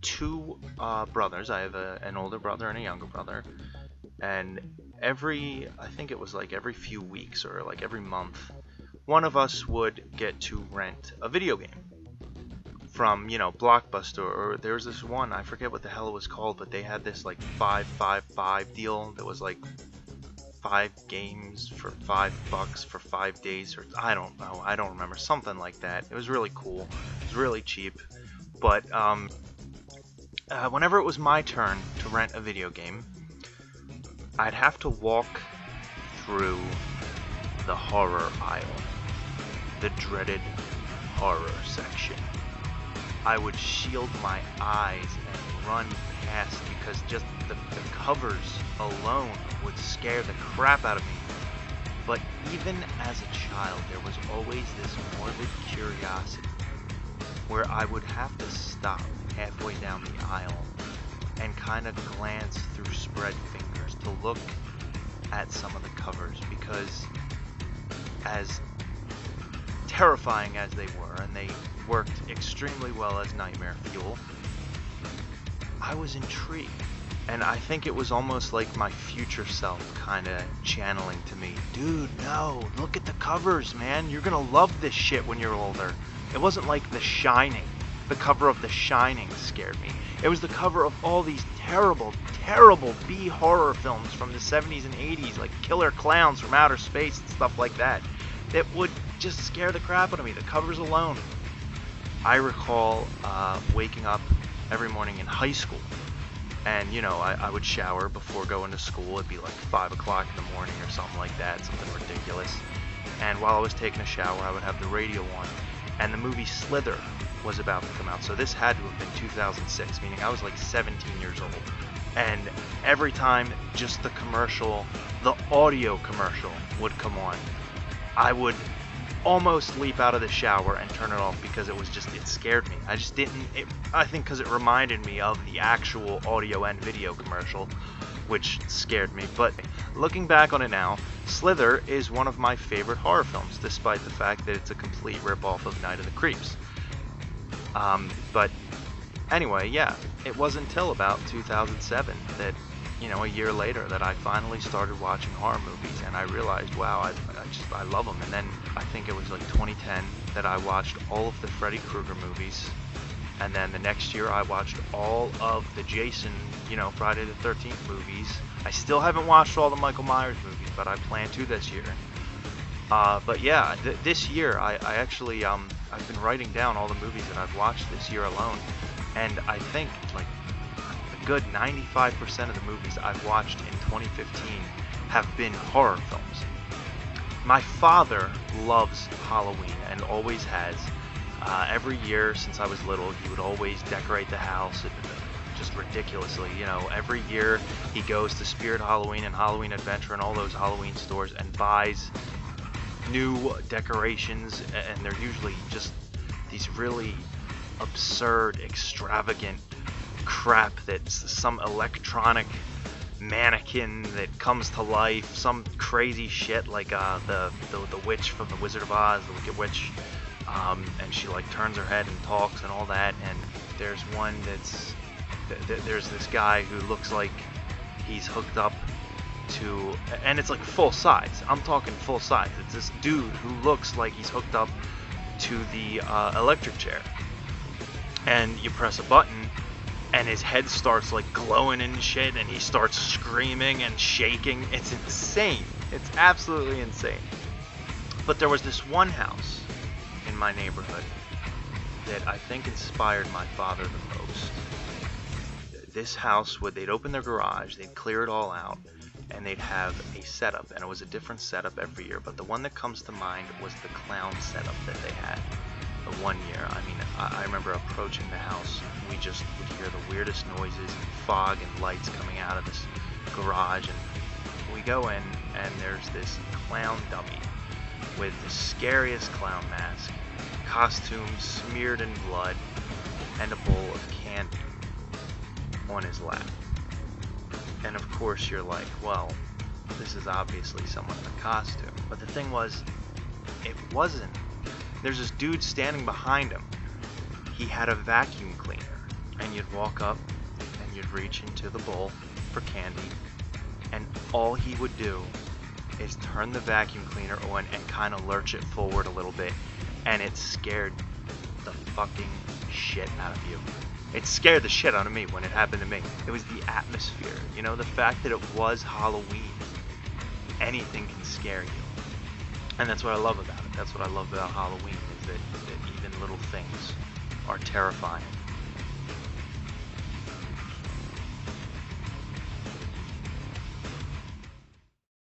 two brothers. I have an older brother and a younger brother, and I think it was like every few weeks or like every month, one of us would get to rent a video game from, Blockbuster, or there was this one, I forget what the hell it was called, but they had this like 555 deal that was like 5 games for $5 for 5 days, or I don't know, I don't remember, something like that. It was really cool. It was really cheap. But whenever it was my turn to rent a video game, I'd have to walk through the horror aisle, the dreaded horror section. I would shield my eyes and run past because just the covers alone would scare the crap out of me. But even as a child, there was always this morbid curiosity where I would have to stop halfway down the aisle and kind of glance through spread fingers to look at some of the covers, because as terrifying as they were, and they worked extremely well as nightmare fuel, I was intrigued. And I think it was almost like my future self kind of channeling to me, dude, no, look at the covers, man. You're gonna love this shit when you're older. It wasn't like The Shining. The cover of The Shining scared me. It was the cover of all these terrible, terrible B-horror films from the 70s and 80s, like Killer Clowns from Outer Space and stuff like that, that would just scare the crap out of me, the covers alone. I recall waking up every morning in high school, and I would shower before going to school. It'd be like 5 o'clock in the morning or something like that, something ridiculous. And while I was taking a shower, I would have the radio on, and the movie Slither was about to come out. So this had to have been 2006, meaning I was like 17 years old. And every time just the commercial, the audio commercial would come on, I would almost leap out of the shower and turn it off because it scared me. I just didn't, I think because it reminded me of the actual audio and video commercial, which scared me. But looking back on it now, Slither is one of my favorite horror films, despite the fact that it's a complete ripoff of Night of the Creeps. But anyway, yeah, it wasn't until about 2007 that, a year later, that I finally started watching horror movies, and I realized, wow, I love them. And then I think it was like 2010 that I watched all of the Freddy Krueger movies, and then the next year I watched all of the Jason, Friday the 13th movies. I still haven't watched all the Michael Myers movies, but I plan to this year. But yeah, this year I actually I've been writing down all the movies that I've watched this year alone, and I think like a good 95% of the movies I've watched in 2015 have been horror films. My father loves Halloween and always has. Every year since I was little, he would always decorate the house just ridiculously. Every year he goes to Spirit Halloween and Halloween Adventure and all those Halloween stores and buys new decorations, and they're usually just these really absurd, extravagant crap that's some electronic mannequin that comes to life, some crazy shit like the witch from the Wizard of Oz, the Wicked Witch, and she like turns her head and talks and all that. And there's one there's this guy who looks like he's hooked up to, and it's like full size. I'm talking full size. It's this dude who looks like he's hooked up to the electric chair, and you press a button and his head starts like glowing and shit, and he starts screaming and shaking. It's insane. It's absolutely insane. But there was this one house in my neighborhood that I think inspired my father the most. This house, they'd open their garage, they'd clear it all out, and they'd have a setup, and it was a different setup every year, but the one that comes to mind was the clown setup that they had. The one year, I remember approaching the house, we just would hear the weirdest noises and fog and lights coming out of this garage, and we go in, and there's this clown dummy with the scariest clown mask, costume smeared in blood, and a bowl of candy on his lap. And of course you're like, well, this is obviously someone in a costume. But the thing was, it wasn't. There's this dude standing behind him. He had a vacuum cleaner and you'd walk up and you'd reach into the bowl for candy, and all he would do is turn the vacuum cleaner on and kind of lurch it forward a little bit, and it scared the fucking shit out of you. It scared the shit out of me when it happened to me. It was the atmosphere, you know, the fact that it was Halloween. Anything can scare you. And that's what I love about it. That's what I love about Halloween, is that even little things are terrifying.